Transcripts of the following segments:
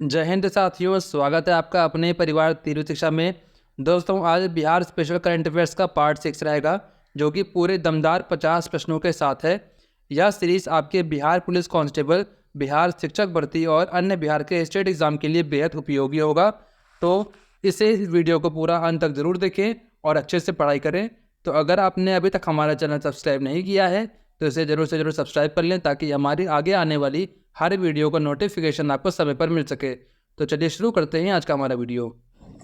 जय हिंद साथियों, स्वागत है आपका अपने परिवार तीव्र शिक्षा में। दोस्तों, आज बिहार स्पेशल करंट अफेयर्स का पार्ट 6 रहेगा, जो कि पूरे दमदार 50 प्रश्नों के साथ है। यह सीरीज आपके बिहार पुलिस कांस्टेबल, बिहार शिक्षक भर्ती और अन्य बिहार के स्टेट एग्जाम के लिए बेहद उपयोगी होगा। तो इस वीडियो को पूरा अंत तक जरूर देखें और अच्छे से पढ़ाई करें। तो अगर आपने अभी तक हमारा चैनल सब्सक्राइब नहीं किया है तो इसे ज़रूर से ज़रूर सब्सक्राइब कर लें, ताकि हमारी आगे आने वाली हर वीडियो का नोटिफिकेशन आपको समय पर मिल सके। तो चलिए शुरू करते हैं आज का हमारा वीडियो।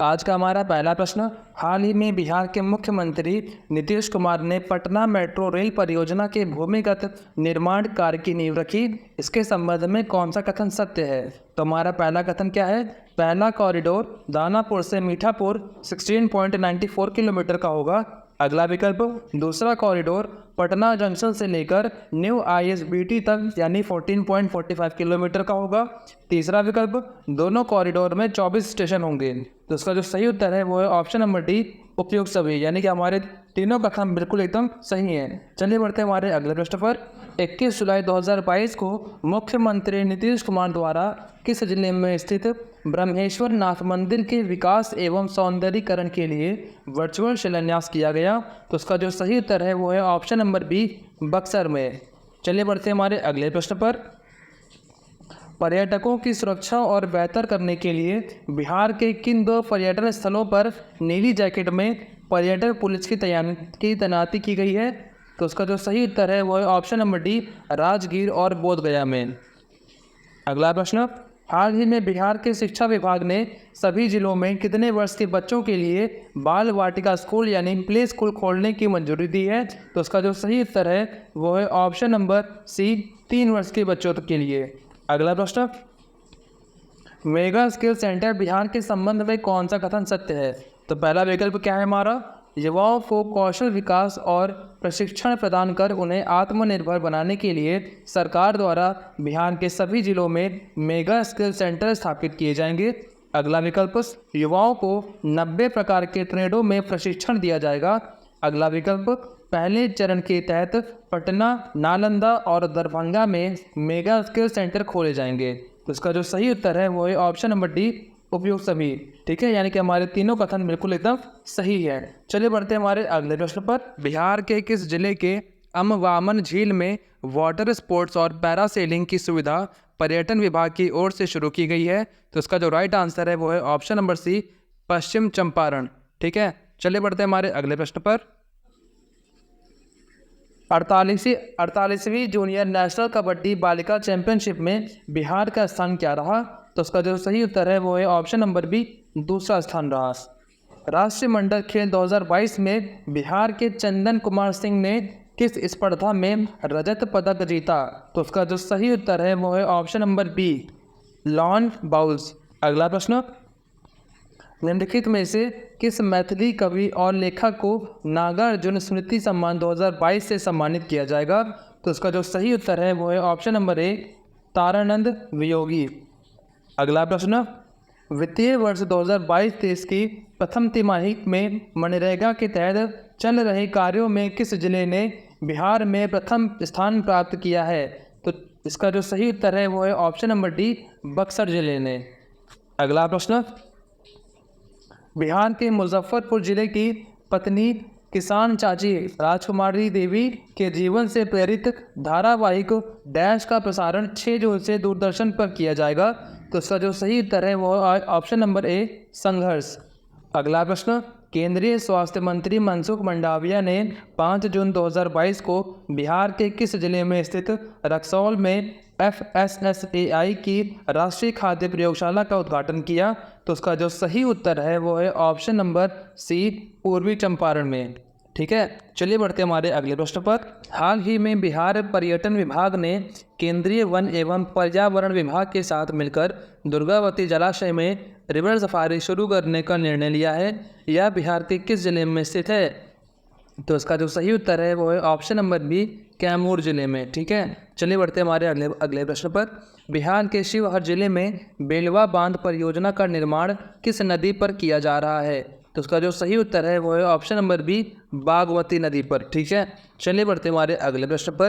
आज का हमारा पहला प्रश्न, हाल ही में बिहार के मुख्यमंत्री नीतीश कुमार ने पटना मेट्रो रेल परियोजना के भूमिगत निर्माण कार्य की नींव रखी। इसके संबंध में कौन सा कथन सत्य है? तो हमारा पहला कथन क्या है? पहला कॉरिडोर दानापुर से मीठापुर 16.94 किलोमीटर का होगा। अगला विकल्प, दूसरा कॉरिडोर पटना जंक्शन से लेकर न्यू ISBT तक यानी 14.45 किलोमीटर का होगा। तीसरा विकल्प, दोनों कॉरिडोर में 24 स्टेशन होंगे। तो इसका जो सही उत्तर है वो है ऑप्शन नंबर डी, उपयुक्त सभी, यानी कि हमारे तीनों कथन बिल्कुल एकदम सही हैं। चलिए बढ़ते हैं हमारे अगले प्रश्न पर। 21 जुलाई 2022 को मुख्यमंत्री नीतीश कुमार द्वारा किस जिले में स्थित ब्रह्मेश्वर नाथ मंदिर के विकास एवं सौंदर्यीकरण के लिए वर्चुअल शिलान्यास किया गया? तो उसका जो सही उत्तर है वो है ऑप्शन नंबर बी, बक्सर में। चलिए बढ़ते हैं हमारे अगले प्रश्न पर। पर्यटकों की सुरक्षा और बेहतर करने के लिए बिहार के किन दो पर्यटन स्थलों पर नीली जैकेट में पर्यटन पुलिस की तैनाती की गई है? तो उसका जो सही उत्तर है वो है ऑप्शन नंबर डी, राजगीर और बोधगया में। अगला प्रश्न, हाल ही में बिहार के शिक्षा विभाग ने सभी जिलों में कितने वर्ष के बच्चों के लिए बाल वाटिका स्कूल यानी प्ले स्कूल खोलने की मंजूरी दी है? तो उसका जो सही उत्तर है वो है ऑप्शन नंबर सी, 3 वर्ष के बच्चों के लिए। अगला प्रश्न, मेगा स्किल सेंटर बिहार के संबंध में कौन सा कथन सत्य है? तो पहला विकल्प क्या है हमारा? युवाओं को कौशल विकास और प्रशिक्षण प्रदान कर उन्हें आत्मनिर्भर बनाने के लिए सरकार द्वारा बिहार के सभी जिलों में मेगा स्किल सेंटर स्थापित किए जाएंगे। अगला विकल्प, युवाओं को 90 प्रकार के ट्रेडों में प्रशिक्षण दिया जाएगा। अगला विकल्प, पहले चरण के तहत पटना, नालंदा और दरभंगा में मेगा स्किल सेंटर खोले जाएंगे। तो इसका जो सही उत्तर है वो है ऑप्शन नंबर डी, उपयुक्त सभी। ठीक है, यानी कि हमारे तीनों कथन बिल्कुल एकदम सही है। चलिए बढ़ते हैं हमारे अगले प्रश्न पर। बिहार के किस जिले के अमवामन झील में वाटर स्पोर्ट्स और पैरासेलिंग की सुविधा पर्यटन विभाग की ओर से शुरू की गई है? तो इसका जो राइट आंसर है वो है ऑप्शन नंबर सी, पश्चिम चंपारण। ठीक है, चलिए बढ़ते हैं हमारे अगले प्रश्न पर। 48वीं जूनियर नेशनल कबड्डी बालिका चैंपियनशिप में बिहार का स्थान क्या रहा? तो उसका जो सही उत्तर है वो है ऑप्शन नंबर बी, दूसरा स्थान रहा। राष्ट्रीय मंडल खेल 2022 में बिहार के चंदन कुमार सिंह ने किस स्पर्धा में रजत पदक जीता? तो उसका जो सही उत्तर है वो है option number B, lawn bowls. अगला प्रश्न, निम्नलिखित में से किस मैथिली कवि और लेखक को नागार्जुन स्मृति सम्मान 2022 से सम्मानित किया जाएगा? तो उसका जो सही उत्तर है वो है ऑप्शन नंबर ए, तारानंद वियोगी। अगला प्रश्न, वित्तीय वर्ष 2022-23 की प्रथम तिमाही में मनरेगा के तहत चल रहे कार्यों में किस जिले ने बिहार में प्रथम स्थान प्राप्त किया है? तो इसका जो सही उत्तर है वो है ऑप्शन नंबर डी, बक्सर जिले ने। अगला प्रश्न, बिहार के मुजफ्फरपुर जिले की पत्नी किसान चाची राजकुमारी देवी के जीवन से प्रेरित धारावाहिक डैश का प्रसारण 6 जून से दूरदर्शन पर किया जाएगा। तो इसका जो सही उत्तर है वो ऑप्शन नंबर ए, संघर्ष। अगला प्रश्न, केंद्रीय स्वास्थ्य मंत्री मनसुख मंडाविया ने 5 जून 2022 को बिहार के किस जिले में स्थित रक्सौल में FSSAI की राष्ट्रीय खाद्य प्रयोगशाला का उद्घाटन किया? तो उसका जो सही उत्तर है वो है ऑप्शन नंबर सी, पूर्वी चंपारण में। ठीक है, चलिए बढ़ते हैं हमारे अगले प्रश्न पर। हाल ही में बिहार पर्यटन विभाग ने केंद्रीय वन एवं पर्यावरण विभाग के साथ मिलकर दुर्गावती जलाशय में रिवर सफारी शुरू करने का निर्णय लिया है। यह बिहार के किस जिले में स्थित है? तो इसका जो सही उत्तर है वो है ऑप्शन नंबर बी, कैमूर जिले में। ठीक है, चलिए बढ़ते हैं हमारे अगले प्रश्न पर। बिहार के शिवहर जिले में बेलवा बांध परियोजना का निर्माण किस नदी पर किया जा रहा है? तो उसका जो सही उत्तर है वो है ऑप्शन नंबर बी, बागमती नदी पर। ठीक है, चलिए बढ़ते हमारे अगले प्रश्न पर।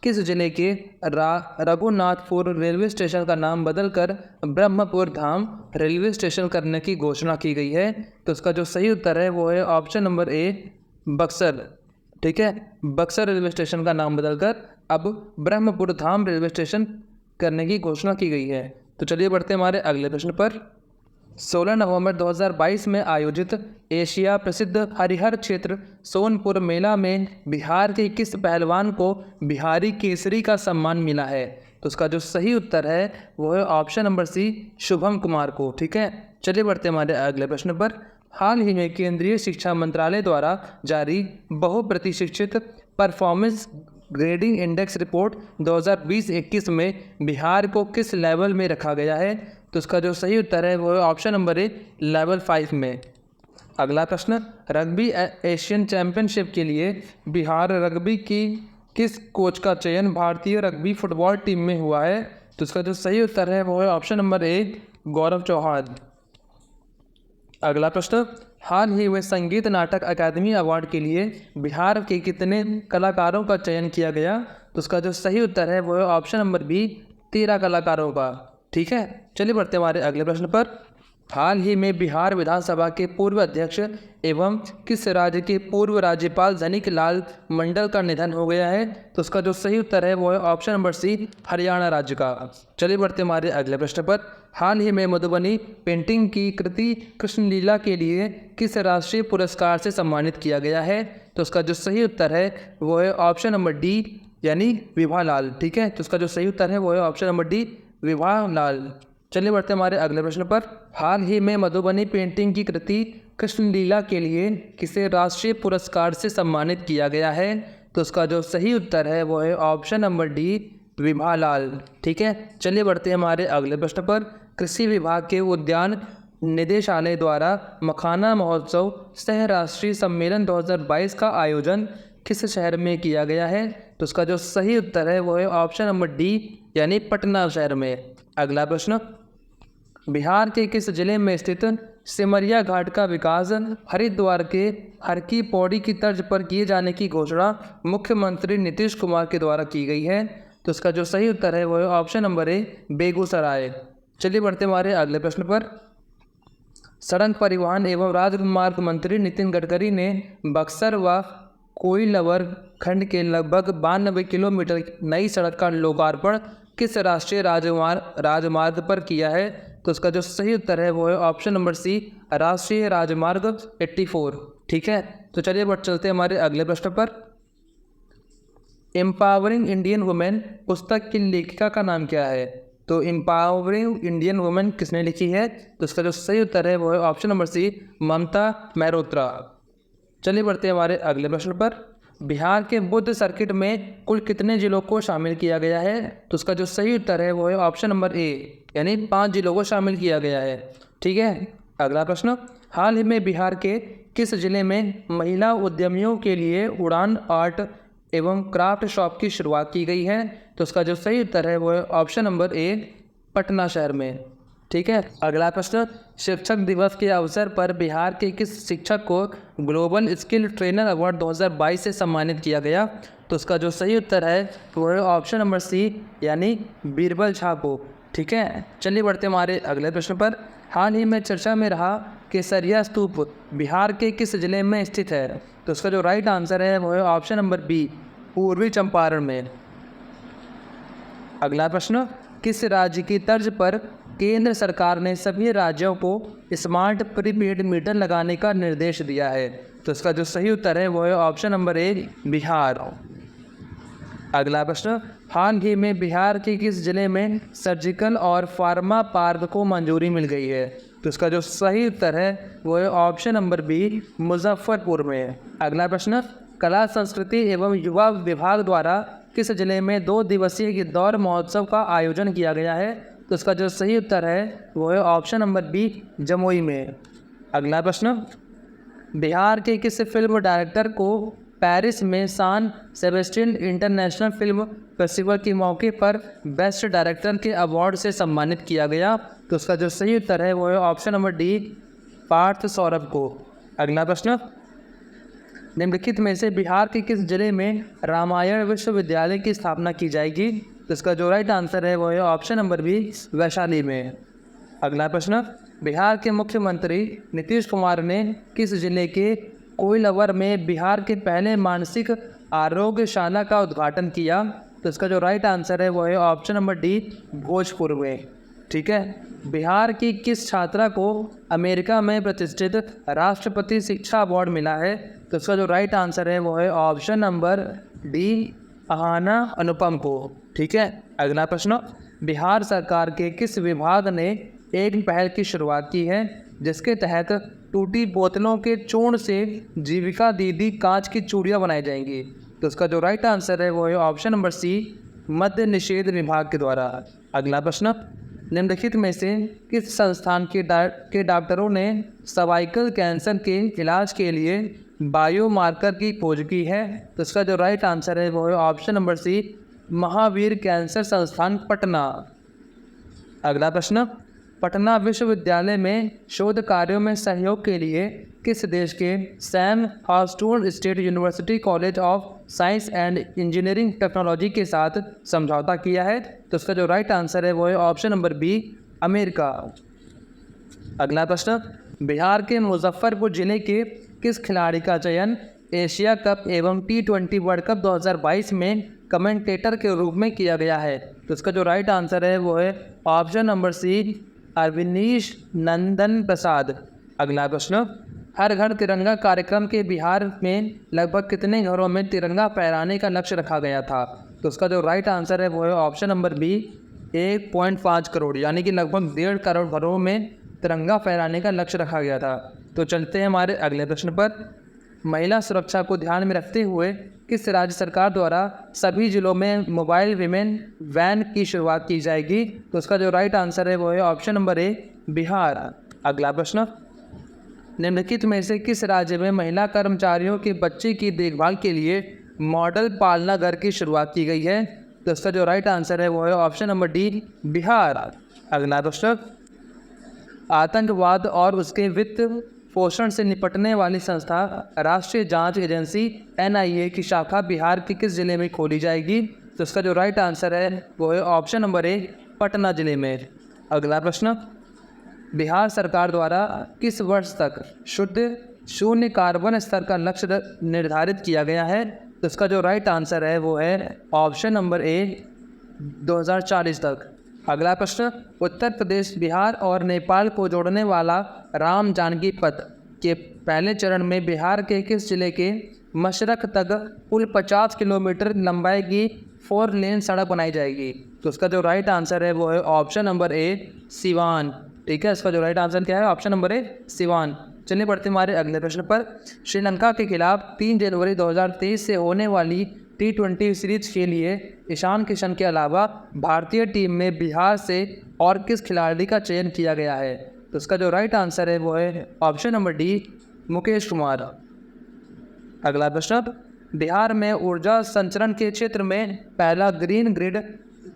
किस जिले के रघुनाथपुर रेलवे स्टेशन का नाम बदलकर ब्रह्मपुर धाम रेलवे स्टेशन करने की घोषणा की गई है? तो इसका जो सही उत्तर है वो है ऑप्शन नंबर ए, बक्सर। ठीक है, बक्सर रेलवे स्टेशन का नाम बदलकर अब ब्रह्मपुर धाम रेलवे स्टेशन करने की घोषणा की गई है। तो चलिए बढ़ते हैं हमारे अगले प्रश्न पर। 16 नवंबर 2022 में आयोजित एशिया प्रसिद्ध हरिहर क्षेत्र सोनपुर मेला में बिहार के किस पहलवान को बिहारी केसरी का सम्मान मिला है? तो उसका जो सही उत्तर है वो है option number C, Shubham Kumar को। ठीक है, चलिए बढ़ते हैं हमारे अगले प्रश्न पर। हाल ही में केंद्रीय शिक्षा मंत्रालय द्वारा जारी बहुप्रतिशिक्षित परफॉर्मेंस ग्रेडिंग इंडेक्स रिपोर्ट 2020-21 में बिहार को किस लेवल में रखा गया है? तो उसका जो सही उत्तर है वो है ऑप्शन नंबर ए, लेवल 5 में। अगला प्रश्न, रग्बी एशियन चैंपियनशिप के लिए बिहार रग्बी की किस कोच का चयन भारतीय रग्बी फुटबॉल टीम में हुआ है? तो उसका जो सही उत्तर है वो है ऑप्शन नंबर ए, गौरव चौहान। अगला प्रश्न, हाल ही में संगीत नाटक अकादमी अवार्ड के लिए बिहार के कितने कलाकारों का चयन किया गया? तो उसका जो सही उत्तर है वो है ऑप्शन नंबर बी, 13 कलाकारों का। ठीक है, चलिए बढ़ते हमारे अगले प्रश्न पर। हाल ही में बिहार विधानसभा के पूर्व अध्यक्ष एवं किस राज्य के पूर्व राज्यपाल धनिक लाल मंडल का निधन हो गया है? तो उसका जो सही उत्तर है वो है ऑप्शन नंबर सी, हरियाणा राज्य का। चलिए बढ़ते हमारे अगले प्रश्न पर। हाल ही में मधुबनी पेंटिंग की कृति कृष्णलीला के लिए किस राष्ट्रीय पुरस्कार से सम्मानित किया गया है? तो उसका जो सही उत्तर है वो है ऑप्शन नंबर डी, यानी विभा लाल। ठीक है, तो उसका जो सही उत्तर है वो है ऑप्शन नंबर डी, विभा लाल। चलिए बढ़ते हैं हमारे अगले प्रश्न पर। हाल ही में मधुबनी पेंटिंग की कृति कृष्णलीला के लिए किसे राष्ट्रीय पुरस्कार से सम्मानित किया गया है? तो उसका जो सही उत्तर है वो है ऑप्शन नंबर डी, विभा लाल। ठीक है, चलिए बढ़ते हैं हमारे अगले प्रश्न पर। कृषि विभाग के उद्यान निदेशालय द्वारा मखाना महोत्सव सह राष्ट्रीय सम्मेलन 2022 का आयोजन किस शहर में किया गया है? तो उसका जो सही उत्तर है वो है ऑप्शन नंबर डी, यानी पटना शहर में। अगला प्रश्न, बिहार के किस जिले में स्थित सिमरिया घाट का विकास हरिद्वार के हर की पौड़ी की तर्ज पर किए जाने की घोषणा मुख्यमंत्री नीतीश कुमार के द्वारा की गई है? तो इसका जो सही उत्तर है वो है ऑप्शन नंबर ए, बेगूसराय। चलिए बढ़ते हमारे अगले प्रश्न पर। सड़क परिवहन एवं राजमार्ग मंत्री नितिन गडकरी ने बक्सर व कोइलवर खंड के लगभग 92 किलोमीटर नई सड़क का लोकार्पण किस राष्ट्रीय राजमार्ग पर किया है? तो उसका जो सही उत्तर है वो है ऑप्शन नंबर सी, राष्ट्रीय राजमार्ग 84। ठीक है, तो चलिए बढ़ चलते हैं हमारे अगले प्रश्न पर। एम्पावरिंग इंडियन वुमेन पुस्तक की लेखिका का नाम क्या है? तो एम्पावरिंग इंडियन वुमेन किसने लिखी है? तो उसका जो सही उत्तर है वो है ऑप्शन नंबर सी, ममता मेहरोत्रा। चलिए बढ़ते हैं हमारे अगले प्रश्न पर। बिहार के बुद्ध सर्किट में कुल कितने जिलों को शामिल किया गया है? तो उसका जो सही उत्तर है वो है ऑप्शन नंबर ए, यानी 5 जिलों को शामिल किया गया है। ठीक है, अगला प्रश्न, हाल ही में बिहार के किस जिले में महिला उद्यमियों के लिए उड़ान आर्ट एवं क्राफ्ट शॉप की शुरुआत की गई है? तो उसका जो सही उत्तर है वो है ऑप्शन नंबर ए, पटना शहर में। ठीक है, अगला प्रश्न, शिक्षक दिवस के अवसर पर बिहार के किस शिक्षक को ग्लोबल स्किल ट्रेनर अवार्ड 2022 से सम्मानित किया गया? तो उसका जो सही उत्तर है वो है ऑप्शन नंबर सी, यानी बीरबल झा को। ठीक है, चलिए बढ़ते हमारे अगले प्रश्न पर। हाल ही में चर्चा में रहा केसरिया स्तूप बिहार के किस जिले में स्थित है? तो उसका जो राइट आंसर है वो है ऑप्शन नंबर बी, पूर्वी चंपारण में। अगला प्रश्न, किस राज्य की तर्ज पर केंद्र सरकार ने सभी राज्यों को स्मार्ट प्रीपेड मीटर लगाने का निर्देश दिया है? तो इसका जो सही उत्तर है वो है ऑप्शन नंबर ए, बिहार। अगला प्रश्न, हाल ही में बिहार के किस जिले में सर्जिकल और फार्मा पार्क को मंजूरी मिल गई है? तो इसका जो सही उत्तर है वो है ऑप्शन नंबर बी, मुजफ्फरपुर में। अगला प्रश्न, कला संस्कृति एवं युवा विभाग द्वारा किस जिले में 2 दिवसीय गिद्धौर महोत्सव का आयोजन किया गया है? तो इसका जो सही उत्तर है वो है ऑप्शन नंबर बी, जमुई में। अगला प्रश्न, बिहार के किस फिल्म डायरेक्टर को पेरिस में सान सेबेस्टियन इंटरनेशनल फिल्म फेस्टिवल के मौके पर बेस्ट डायरेक्टर के अवार्ड से सम्मानित किया गया? तो उसका जो सही उत्तर है वो है option number D, Parth Saurabh को। अगला प्रश्न, निम्नलिखित में से बिहार के किस जिले में रामायण विश्वविद्यालय की स्थापना की जाएगी? तो इसका जो राइट आंसर है वो है ऑप्शन नंबर बी, वैशाली में। अगला प्रश्न, बिहार के मुख्यमंत्री नीतीश कुमार ने किस जिले के कोइलवर में बिहार के पहले मानसिक आरोग्यशाला का उद्घाटन किया? तो इसका जो राइट आंसर है वो है ऑप्शन नंबर डी, भोजपुर में। ठीक है। बिहार की किस छात्रा को अमेरिका में प्रतिष्ठित राष्ट्रपति शिक्षा अवार्ड मिला है? तो इसका जो राइट आंसर है वो है ऑप्शन नंबर डी, अहाना अनुपम को। ठीक है। अगला प्रश्न, बिहार सरकार के किस विभाग ने एक पहल की शुरुआत की है जिसके तहत टूटी बोतलों के चूर्ण से जीविका दीदी कांच की चूड़ियाँ बनाई जाएंगी? तो इसका जो राइट आंसर है वो है ऑप्शन नंबर सी, मद्य निषेध विभाग के द्वारा। अगला प्रश्न, निम्नलिखित में से किस संस्थान के डॉक्टरों ने सर्वाइकल कैंसर के इलाज के लिए बायोमार्कर की खोज की है? तो इसका जो राइट आंसर है वो है option number C, Mahavir cancer Sansthan, Patna. अगला प्रश्न, पटना विश्वविद्यालय में शोध कार्यों में सहयोग के लिए किस देश के Sam Houston state university college of science and engineering technology के साथ समझौता किया है? तो इसका जो राइट आंसर है वो है ऑप्शन नंबर बी, अमेरिका। अगला प्रश्न, बिहार के मुजफ्फरपुर जिले के किस खिलाड़ी का चयन एशिया कप एवं T20 वर्ल्ड कप 2022 में कमेंटेटर के रूप में किया गया है? तो इसका जो राइट आंसर है वो है ऑप्शन नंबर सी, अविनीश नंदन प्रसाद। अगला प्रश्न, हर घर तिरंगा कार्यक्रम के बिहार में लगभग कितने घरों में तिरंगा फहराने का लक्ष्य रखा गया था? तो उसका जो राइट आंसर है वो है ऑप्शन नंबर बी, 1.5 करोड़, यानी कि लगभग 1.5 करोड़ घरों में तिरंगा फहराने का लक्ष्य रखा गया था। तो चलते हैं हमारे अगले प्रश्न पर। महिला सुरक्षा को ध्यान में रखते हुए किस राज्य सरकार द्वारा सभी जिलों में मोबाइल विमेन वैन की शुरुआत की जाएगी? तो उसका जो राइट आंसर है वो है ऑप्शन नंबर ए, बिहार। अगला प्रश्न, निम्नलिखित में से किस राज्य में महिला कर्मचारियों के बच्चे की देखभाल के लिए मॉडल पालना घर की शुरुआत की गई है? तो इसका जो राइट आंसर है वो है ऑप्शन नंबर डी, बिहार। अगला प्रश्न, आतंकवाद और उसके वित्त पोषण से निपटने वाली संस्था राष्ट्रीय जांच एजेंसी NIA की शाखा बिहार के किस जिले में खोली जाएगी? तो इसका जो राइट आंसर है वो है ऑप्शन नंबर ए, पटना जिले में। अगला प्रश्न, बिहार सरकार द्वारा किस वर्ष तक शुद्ध शून्य कार्बन स्तर का लक्ष्य निर्धारित किया गया है? तो इसका जो राइट आंसर है वो है ऑप्शन नंबर ए, 2040 तक। अगला प्रश्न, उत्तर प्रदेश, बिहार और नेपाल को जोड़ने वाला राम जानकी पथ के पहले चरण में बिहार के किस जिले के मशरक तक कुल 50 किलोमीटर लंबाई की 4 लेन सड़क बनाई जाएगी? तो उसका जो राइट आंसर है वो है ऑप्शन नंबर ए, सिवान। ठीक है। इसका जो राइट आंसर क्या है? ऑप्शन नंबर ए, सिवान। चलिए बढ़ते हमारे अगले प्रश्न पर। श्रीलंका के खिलाफ 3 जनवरी 2023 से होने वाली T20 सीरीज के लिए ईशान किशन के अलावा भारतीय टीम में बिहार से और किस खिलाड़ी का चयन किया गया है? तो इसका जो राइट आंसर है वो है option number D, Mukesh Kumar. अगला प्रश्न, बिहार में ऊर्जा संचरण के क्षेत्र में पहला ग्रीन ग्रिड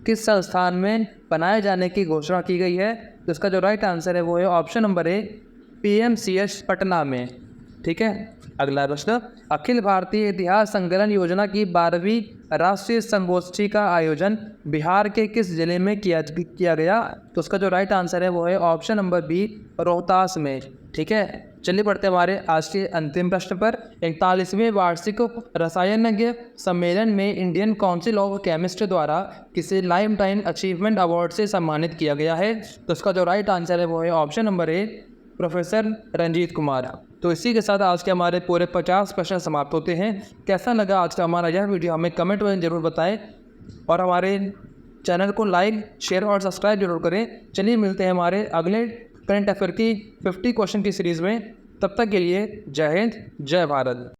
किस संस्थान में बनाए जाने की घोषणा की गई है? तो इसका जो राइट आंसर है वो है ऑप्शन नंबर ए, PMCH पटना में। ठीक है। अगला प्रश्न, अखिल भारतीय इतिहास संकलन योजना की 12वीं राष्ट्रीय संगोष्ठी का आयोजन बिहार के किस जिले में किया गया? तो उसका जो राइट आंसर है वो है ऑप्शन नंबर बी, रोहतास में। ठीक है। चलिए बढ़ते हैं हमारे आज के अंतिम प्रश्न पर। 41वें वार्षिक रसायनज्ञ सम्मेलन में इंडियन काउंसिल ऑफ केमिस्ट्री द्वारा किसे लाइफ टाइम अचीवमेंट अवार्ड से सम्मानित किया गया है? तो उसका जो राइट आंसर है वो है option number A, professor Ranjeet Kumar. तो इसी के साथ आज के हमारे पूरे 50 प्रश्न समाप्त होते हैं। कैसा लगा आज का हमारा यह वीडियो हमें कमेंट में ज़रूर बताएं और हमारे चैनल को लाइक, शेयर और सब्सक्राइब जरूर करें। चलिए मिलते हैं हमारे अगले करंट अफेयर की 50 क्वेश्चन की सीरीज़ में। तब तक के लिए जय हिंद, जय भारत।